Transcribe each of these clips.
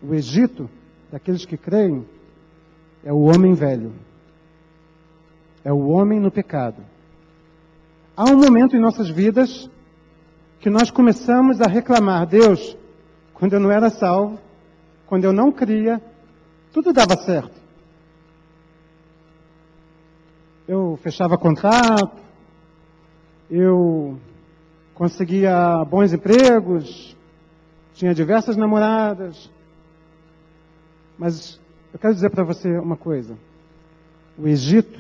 O Egito, daqueles que creem, é o homem velho. É o homem no pecado. Há um momento em nossas vidas que nós começamos a reclamar: Deus, quando eu não era salvo, quando eu não cria, tudo dava certo. Eu fechava contrato, eu conseguia bons empregos, tinha diversas namoradas. Mas eu quero dizer para você uma coisa: o Egito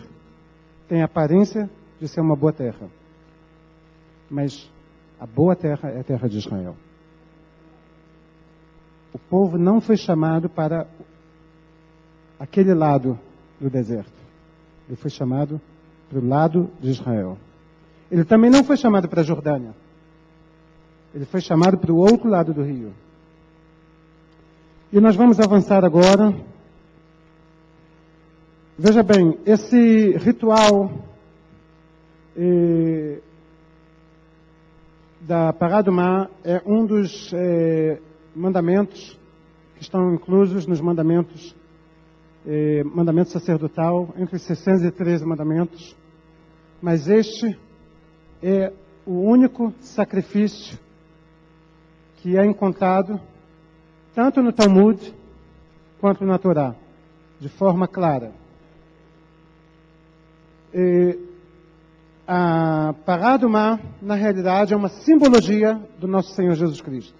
tem a aparência de ser uma boa terra, mas a boa terra é a terra de Israel. O povo não foi chamado para aquele lado do deserto. Ele foi chamado para o lado de Israel. Ele também não foi chamado para a Jordânia. Ele foi chamado para o outro lado do rio. E nós vamos avançar agora. Veja bem, esse ritual da Pará do Mar é um dos mandamentos que estão inclusos nos mandamentos sacerdotal, entre os 613 mandamentos. Mas este é o único sacrifício que é encontrado tanto no Talmud quanto na Torá, de forma clara. A Pará do Mar, na realidade, é uma simbologia do nosso Senhor Jesus Cristo.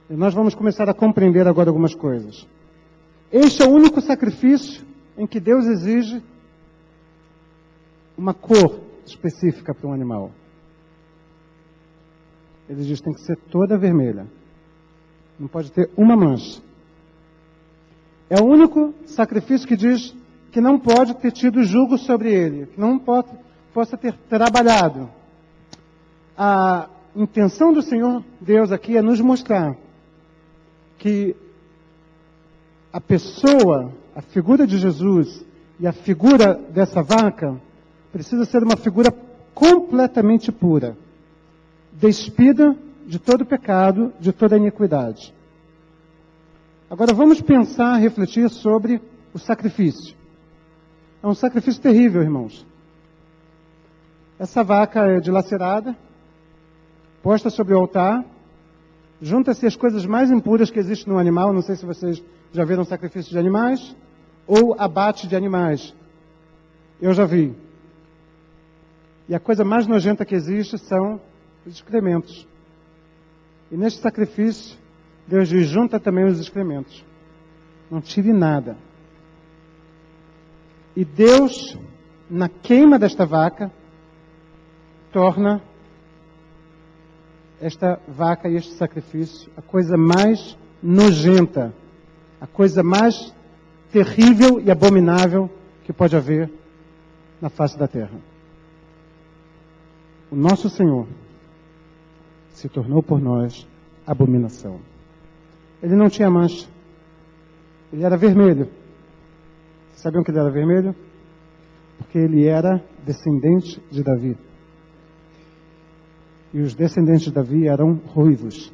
E nós vamos começar a compreender agora algumas coisas. Este é o único sacrifício em que Deus exige uma cor específica para um animal. Ele diz que tem que ser toda vermelha. Não pode ter uma mancha. É o único sacrifício que diz que não pode ter tido jugo sobre ele, que não possa ter trabalhado. A intenção do Senhor Deus aqui é nos mostrar que a pessoa, a figura de Jesus e a figura dessa vaca precisa ser uma figura completamente pura, despida de todo pecado, de toda iniquidade. Agora vamos pensar, refletir sobre o sacrifício. É um sacrifício terrível, irmãos. Essa vaca é dilacerada, posta sobre o altar, junta-se as coisas mais impuras que existem no animal. Não sei se vocês já viram sacrifício de animais, ou abate de animais. Eu já vi. E a coisa mais nojenta que existe são os excrementos. E neste sacrifício, Deus diz: junta também os excrementos. Não tire nada. E Deus, na queima desta vaca, torna esta vaca e este sacrifício a coisa mais nojenta, a coisa mais terrível e abominável que pode haver na face da terra. O nosso Senhor se tornou por nós abominação. Ele não tinha mancha. Ele era vermelho. Sabiam que ele era vermelho? Porque ele era descendente de Davi. E os descendentes de Davi eram ruivos.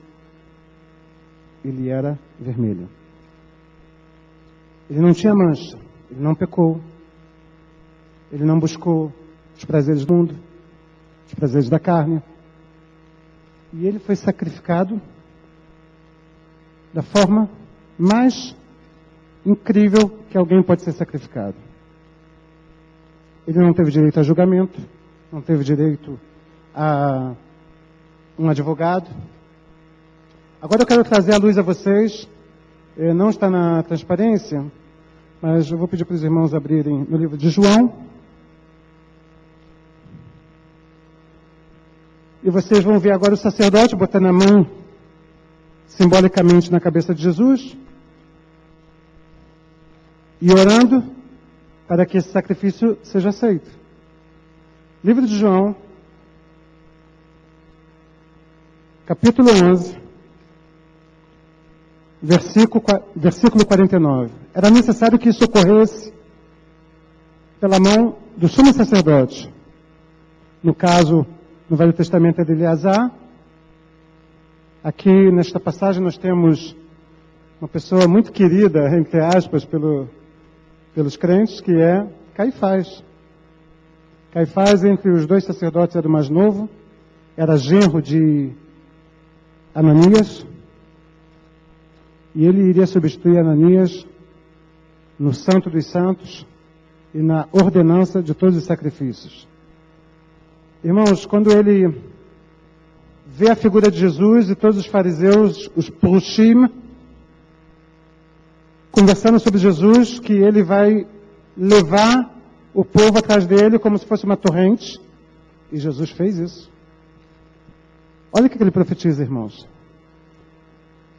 Ele era vermelho. Ele não tinha mancha. Ele não pecou. Ele não buscou os prazeres do mundo, os prazeres da carne. E ele foi sacrificado da forma mais incrível que alguém pode ser sacrificado. Ele não teve direito a julgamento, não teve direito a um advogado. Agora eu quero trazer à luz a vocês, não está na transparência, mas eu vou pedir para os irmãos abrirem no livro de João. E vocês vão ver agora o sacerdote botando a mão simbolicamente na cabeça de Jesus e orando para que esse sacrifício seja aceito. Livro de João, capítulo 11, versículo 49. Era necessário que isso ocorresse pela mão do sumo sacerdote. No caso, no Velho Testamento é de Eleazar. Aqui nesta passagem nós temos uma pessoa muito querida, entre aspas, pelos crentes, que é Caifás. Caifás, entre os dois sacerdotes, era o mais novo, era genro de Ananias, e ele iria substituir Ananias no Santo dos Santos e na ordenança de todos os sacrifícios. Irmãos, quando ele vê a figura de Jesus e todos os fariseus, os Prushim, conversando sobre Jesus, que ele vai levar o povo atrás dele como se fosse uma torrente, e Jesus fez isso. Olha o que ele profetiza, irmãos.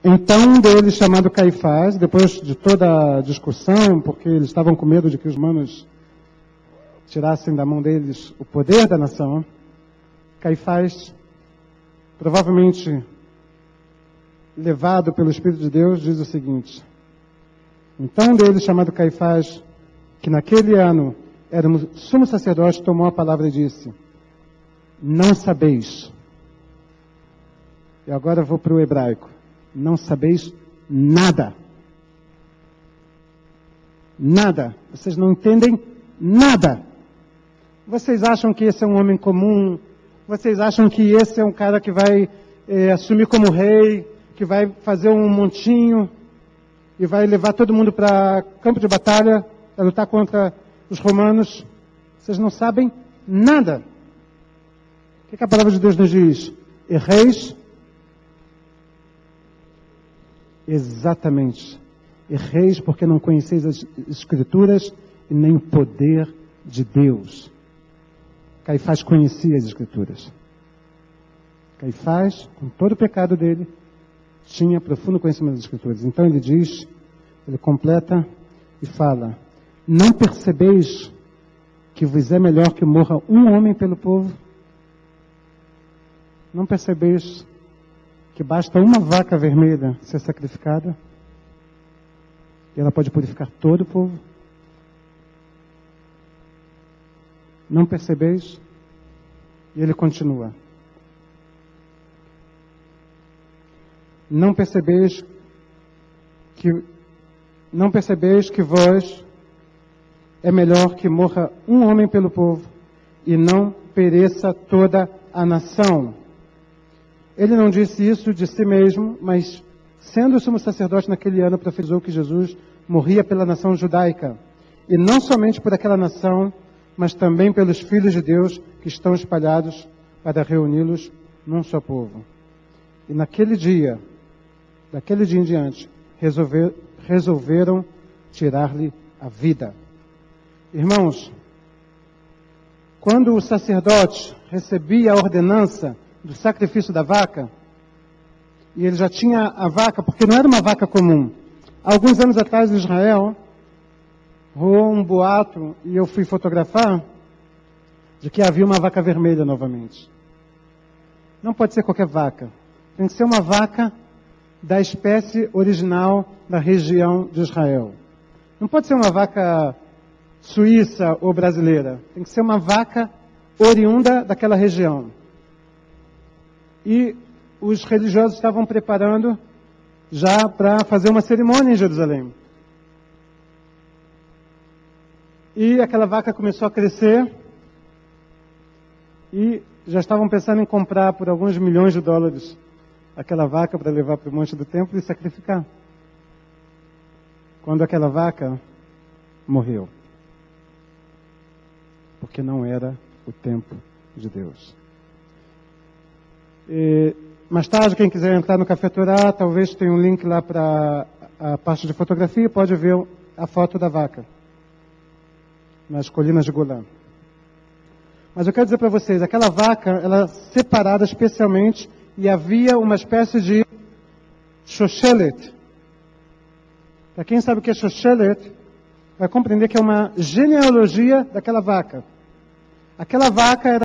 Então, um deles, chamado Caifás, depois de toda a discussão, porque eles estavam com medo de que os romanos tirassem da mão deles o poder da nação, Caifás, provavelmente levado pelo Espírito de Deus, diz o seguinte: então um deles, chamado Caifás, que naquele ano era um sumo sacerdote, tomou a palavra e disse: não sabeis. E agora eu vou para o hebraico. Não sabeis nada. Nada. Vocês não entendem nada. Vocês acham que esse é um homem comum? Vocês acham que esse é um cara que vai assumir como rei, que vai fazer um montinho e vai levar todo mundo para campo de batalha para lutar contra os romanos? Vocês não sabem nada. O que a palavra de Deus nos diz? Erreis. Exatamente. Erreis porque não conheceis as Escrituras e nem o poder de Deus. Caifás conhecia as Escrituras. Caifás, com todo o pecado dele, tinha profundo conhecimento das Escrituras. Então ele diz, ele completa e fala: não percebeis que vos é melhor que morra um homem pelo povo? Não percebeis que basta uma vaca vermelha ser sacrificada e ela pode purificar todo o povo? Não percebeis? E ele continua: não percebeis que vós é melhor que morra um homem pelo povo e não pereça toda a nação? Ele não disse isso de si mesmo, mas, sendo o sumo sacerdote naquele ano, profetizou que Jesus morria pela nação judaica. E não somente por aquela nação, mas também pelos filhos de Deus que estão espalhados para reuni-los num só povo. E daquele dia em diante, resolveram tirar-lhe a vida. Irmãos, quando o sacerdote recebia a ordenança do sacrifício da vaca, e ele já tinha a vaca, porque não era uma vaca comum. Há alguns anos atrás, em Israel, rolou um boato, e eu fui fotografar, de que havia uma vaca vermelha novamente. Não pode ser qualquer vaca. Tem que ser uma vaca da espécie original da região de Israel. Não pode ser uma vaca suíça ou brasileira. Tem que ser uma vaca oriunda daquela região. E os religiosos estavam preparando já para fazer uma cerimônia em Jerusalém. E aquela vaca começou a crescer e já estavam pensando em comprar por alguns milhões de dólares aquela vaca para levar para o Monte do Templo e sacrificar. Quando aquela vaca morreu. Porque não era o tempo de Deus. E mais tarde, quem quiser entrar no Café Torá, talvez tenha um link lá para a parte de fotografia, pode ver a foto da vaca nas colinas de Golã. Mas eu quero dizer para vocês, aquela vaca, ela separada especialmente, e havia uma espécie de shoshelet. Para quem sabe o que é shoshelet, vai compreender que é uma genealogia daquela vaca. Aquela vaca era